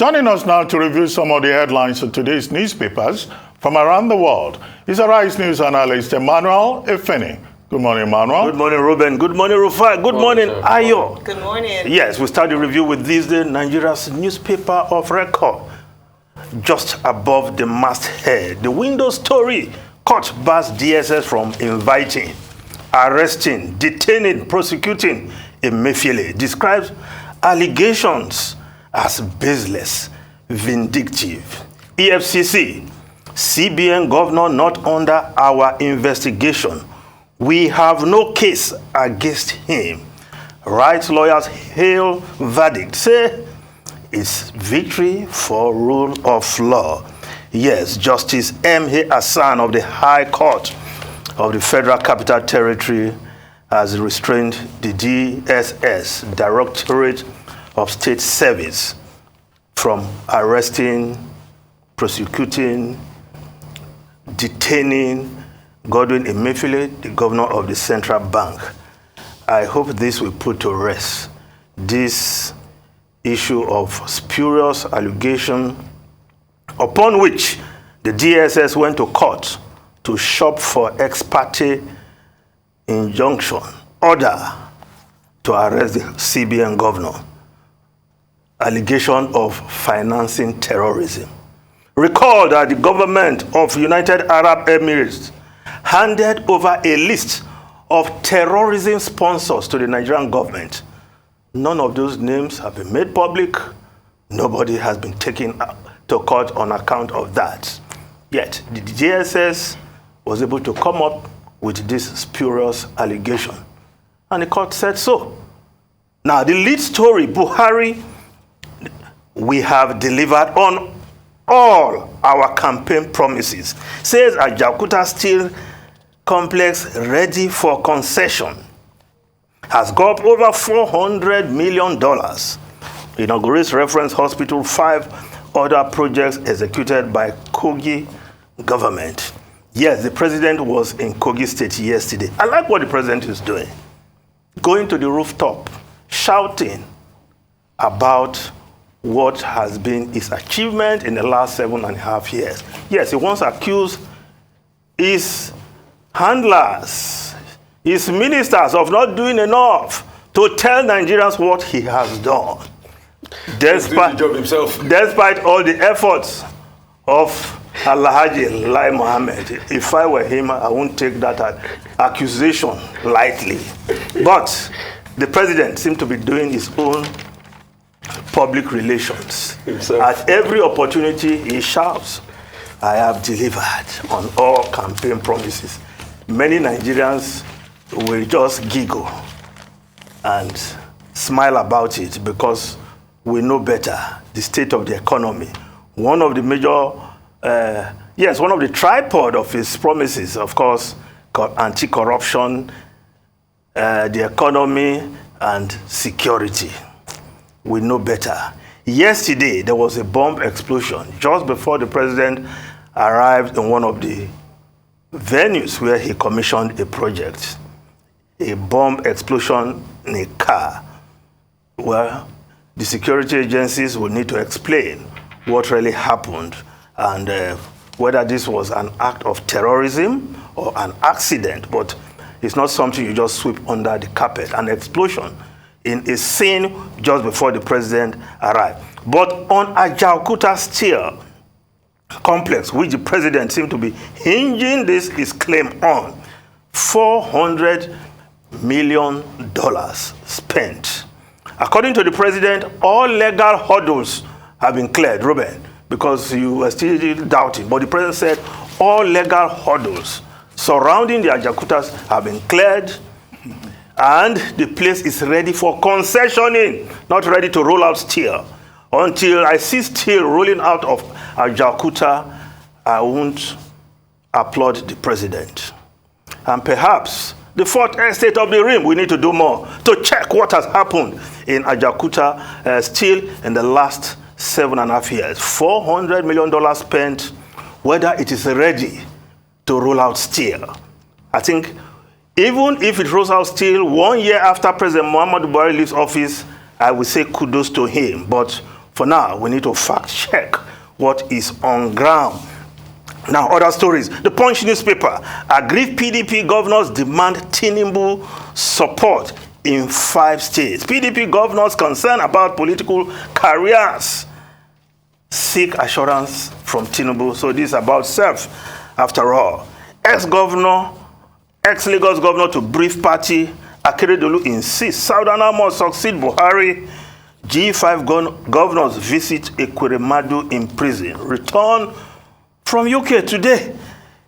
Joining us now to review some of the headlines of today's newspapers from around the world is Arise News analyst Emmanuel Efeni. Good morning, Emmanuel. Good morning, Ruben. Good morning, Rufai. Good morning, Ayo. Good morning. Yes, we start the review with this day, Nigeria's newspaper of record. Just above the masthead, the window story caught bars DSS from inviting, arresting, detaining, prosecuting Emefiele. Describes allegations as baseless, vindictive. EFCC, CBN governor not under our investigation. We have no case against him. Rights lawyers hail verdict. Say it's victory for rule of law. Yes, Justice M.A. Hassan of the High Court of the Federal Capital Territory has restrained the DSS, Directorate of State Service, from arresting, prosecuting, detaining Godwin Emefiele, the governor of the Central Bank. I hope this will put to rest this issue of spurious allegation upon which the DSS went to court to shop for ex parte injunction order to arrest the CBN governor. Allegation of financing terrorism. Recall that the government of United Arab Emirates handed over a list of terrorism sponsors to the Nigerian government. None of those names have been made public. Nobody has been taken to court on account of that. Yet, the DSS was able to come up with this spurious allegation. And the court said so. Now, the lead story, Buhari, we have delivered on all our campaign promises, says Ajaokuta Steel Complex ready for concession. Has got over $400 million. Inaugurates reference hospital, 5 other projects executed by Kogi government. Yes, the president was in Kogi State yesterday. I like what the president is doing. Going to the rooftop, shouting about what has been his achievement in the last 7.5 years. Yes, he once accused his handlers, his ministers of not doing enough to tell Nigerians what he has done. Despite all the efforts of Alhaji Lai Mohammed. If I were him, I wouldn't take that accusation lightly. But the president seemed to be doing his own public relations. At every opportunity, he shouts, I have delivered on all campaign promises. Many Nigerians will just giggle and smile about it because we know better the state of the economy. One of the major, one of the tripod of his promises, of course, anti-corruption, the economy, and security. We know better. Yesterday, there was a bomb explosion just before the president arrived in one of the venues where he commissioned a project. A bomb explosion in a car. Well, the security agencies will need to explain what really happened and whether this was an act of terrorism or an accident. But it's not something you just sweep under the carpet. An explosion in a scene just before the president arrived. But on Ajaokuta Steel Complex, which the president seemed to be hinging his claim on, $400 million spent. According to the president, all legal hurdles have been cleared, Ruben, because you were still doubting. But the president said all legal hurdles surrounding the Ajaokutas have been cleared, and the place is ready for concessioning, not ready to roll out steel. Until I see steel rolling out of Ajaokuta, I won't applaud the president. And perhaps the fourth estate of the rim, we need to do more to check what has happened in Ajaokuta steel in the last 7.5 years. $400 million spent, whether it is ready to roll out steel. I think even if it rolls out steel 1 year after President Muhammadu Buhari leaves office, I would say kudos to him. But For now, we need to fact check what is on ground. Now, other stories. The Punch newspaper. Aggrieved PDP governors demand Tinubu support in 5 states. PDP governors concerned about political careers seek assurance from Tinubu. So this is about self, after all. Ex-Lagos governor to brief party, Akeredolu insists Southerners must succeed Buhari. G5 governors visit Ekweremadu in prison. Return from UK today.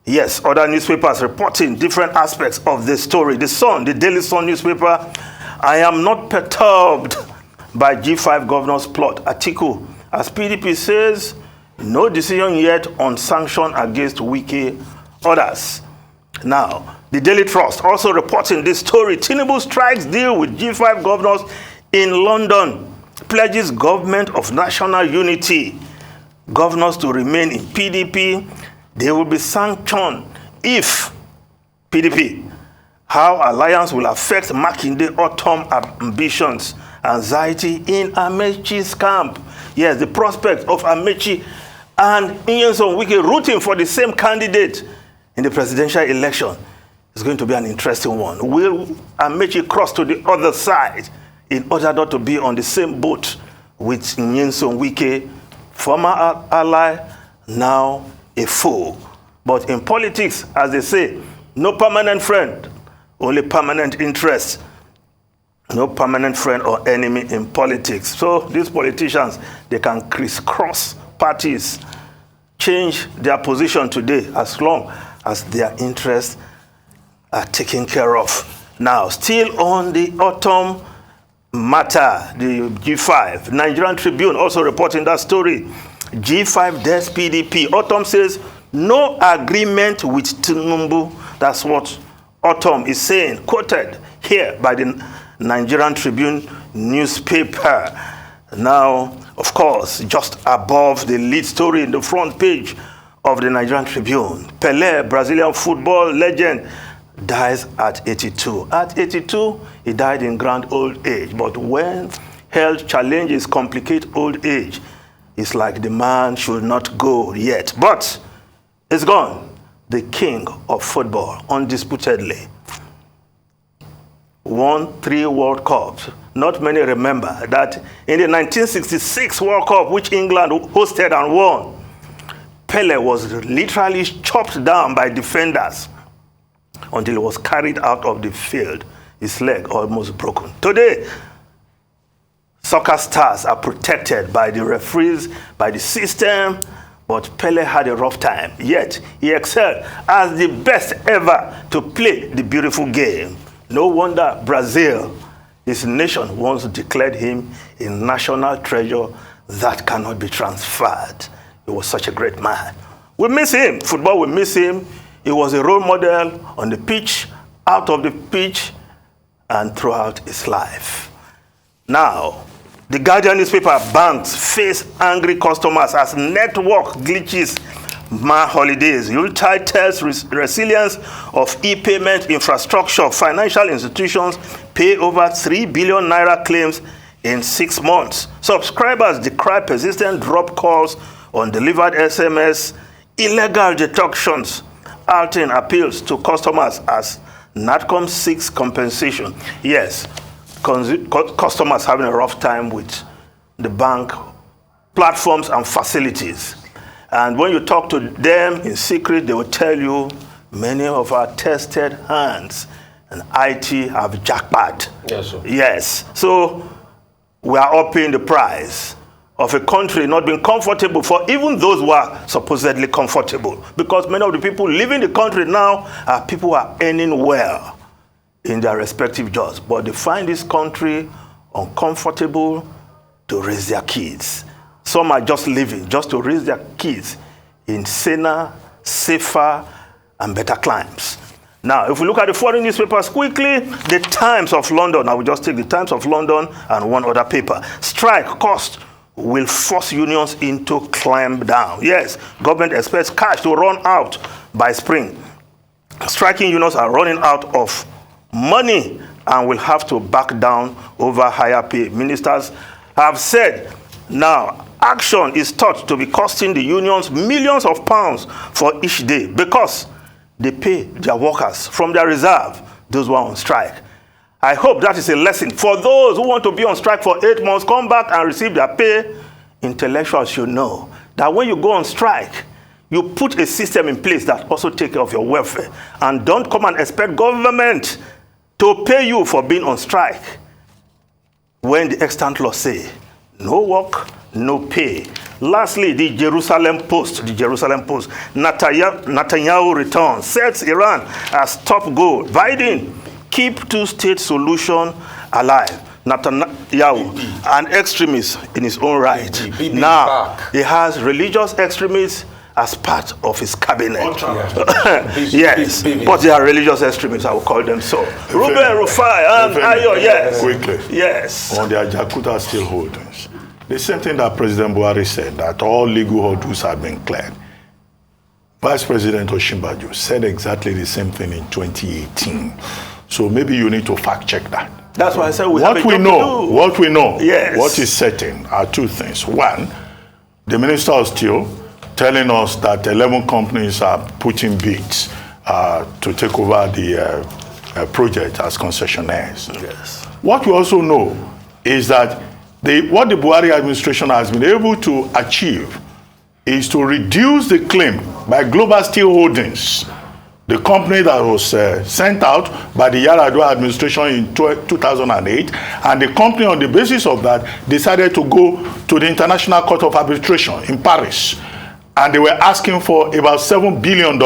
Yes, other newspapers reporting different aspects of this story. The Sun, the Daily Sun newspaper, I am not perturbed by G5 governors' plot. Atiku, as PDP says, no decision yet on sanction against Wike orders. Now, the Daily Trust also reporting this story. Tinubu strikes deal with G5 governors in London. Pledges government of national unity. Governors to remain in PDP. They will be sanctioned if PDP. How alliance will affect Makinde autumn ambitions. Anxiety in Amechi's camp. Yes, the prospect of Amechi and Nyesom Wike rooting for the same candidate in the presidential election is going to be an interesting one. Will Amechi cross to the other side in order not to be on the same boat with Nyesom Wike, former ally, now a foe? But in politics, as they say, no permanent friend, only permanent interest. No permanent friend or enemy in politics. So these politicians, they can crisscross parties, change their position today as long as their interests are taken care of. Now, still on the autumn matter, the G5, Nigerian Tribune also reporting that story. G5 deaths PDP. Autumn says no agreement with Tinubu. That's what Autumn is saying, quoted here by the Nigerian Tribune newspaper. Now, of course, just above the lead story in the front page of the Nigerian Tribune, Pelé, Brazilian football legend, dies at 82. At 82, he died in grand old age. But when health challenges complicate old age, it's like the man should not go yet. But it's gone. The king of football, undisputedly. Won 3 World Cups. Not many remember that in the 1966 World Cup, which England hosted and won, Pelé was literally chopped down by defenders until he was carried out of the field, his leg almost broken. Today, soccer stars are protected by the referees, by the system, but Pelé had a rough time. Yet, he excelled as the best ever to play the beautiful game. No wonder Brazil, his nation, once declared him a national treasure that cannot be transferred. He was such a great man. We miss him. Football, we miss him. He was a role model on the pitch, out of the pitch, and throughout his life. Now, the Guardian newspaper, banks face angry customers as network glitches mar holidays. Yuletide tells resilience of e-payment infrastructure. Financial institutions pay over 3 billion naira claims in 6 months. Subscribers decry persistent drop calls on delivered SMS, illegal deductions. Alton appeals to customers as NATCOM seeks compensation. Yes, customers having a rough time with the bank platforms and facilities. And when you talk to them in secret, they will tell you many of our tested hands and IT have jackpot. Yes, sir. Yes. So we are upping the price of a country not being comfortable for even those who are supposedly comfortable. Because many of the people living the country now are people who are earning well in their respective jobs. But they find this country uncomfortable to raise their kids. Some are just living just to raise their kids in saner, safer, and better climes. Now, if we look at the foreign newspapers quickly, the Times of London, I will just take the Times of London and one other paper. Strike cost will force unions into climb down. Yes, government expects cash to run out by spring. Striking unions are running out of money and will have to back down over higher pay. Ministers have said Now, action is thought to be costing the unions millions of pounds for each day because they pay their workers from their reserve, those who are on strike. I hope that is a lesson for those who want to be on strike for 8 months, come back and receive their pay. Intellectuals should know that when you go on strike, you put a system in place that also takes care of your welfare. And don't come and expect government to pay you for being on strike when the extant law say, no work, no pay. Lastly, the Jerusalem Post, Netanyahu returns, sets Iran as top goal. Biden, keep two-state solution alive. Netanyahu, an extremist in his own right. Now, he has religious extremists as part of his cabinet. Yes, but they are religious extremists, I will call them so. Ruben Rufai and Ayo, yes. Quickly. Yes. On the Ajakuta steel holdings. The same thing that President Buhari said, that all legal hurdles have been cleared. Vice President Osinbajo said exactly the same thing in 2018. So maybe you need to fact check that. That's why I said what we know, yes. What is certain are two things. One, the Minister of Steel telling us that 11 companies are putting bids to take over the project as concessionaires. Yes. What we also know is that what the Buhari administration has been able to achieve is to reduce the claim by Global Steel Holdings, the company that was sent out by the Yar'Adua administration in 2008, and the company on the basis of that decided to go to the International Court of Arbitration in Paris, and they were asking for about $7 billion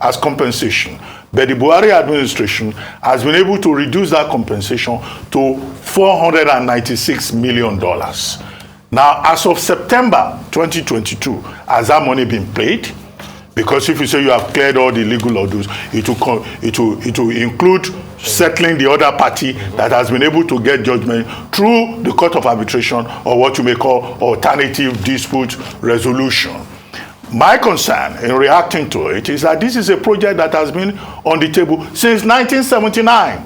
as compensation. But the Buhari administration has been able to reduce that compensation to $496 million. Now, as of September 2022, has that money been paid? Because if you say you have cleared all the legal hurdles, it will include settling the other party that has been able to get judgment through the Court of Arbitration, or what you may call alternative dispute resolution. My concern in reacting to it is that this is a project that has been on the table since 1979.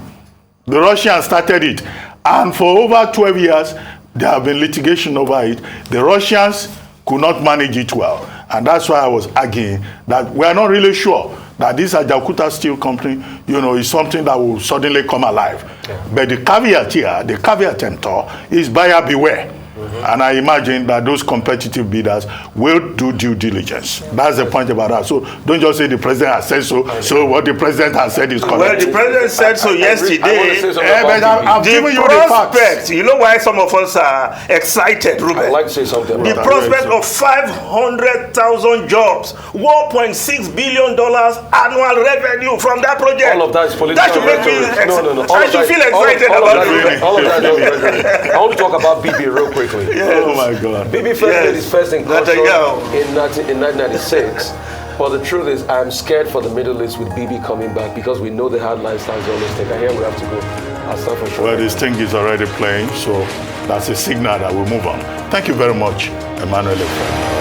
The Russians started it, and for over 12 years, there have been litigation over it. The Russians could not manage it well, and that's why I was arguing that we are not really sure that this Ajakuta Steel Company, is something that will suddenly come alive. Yeah. But the caveat here, the caveat emptor, is buyer beware. And I imagine that those competitive bidders will do due diligence. That's the point about that. So don't just say the president has said so. So what the president has said is correct. Well, the president said so yesterday. But I've given you the facts. You know why some of us are excited, Ruben? I'd like to say something about the prospect of 500,000 jobs, $1.6 billion annual revenue from that project. All of that is political. That should make me I should feel excited about it. All of that is I want to talk about BB real quickly. Yes. Oh my God. BB first made his first incursion in 1996. But the truth is, I'm scared for the Middle East with BB coming back, because we know the hard lifestyles always take. I hear we have to go. I'll start for sure. Well, this thing is already playing, so that's a signal that we'll move on. Thank you very much, Emmanuel.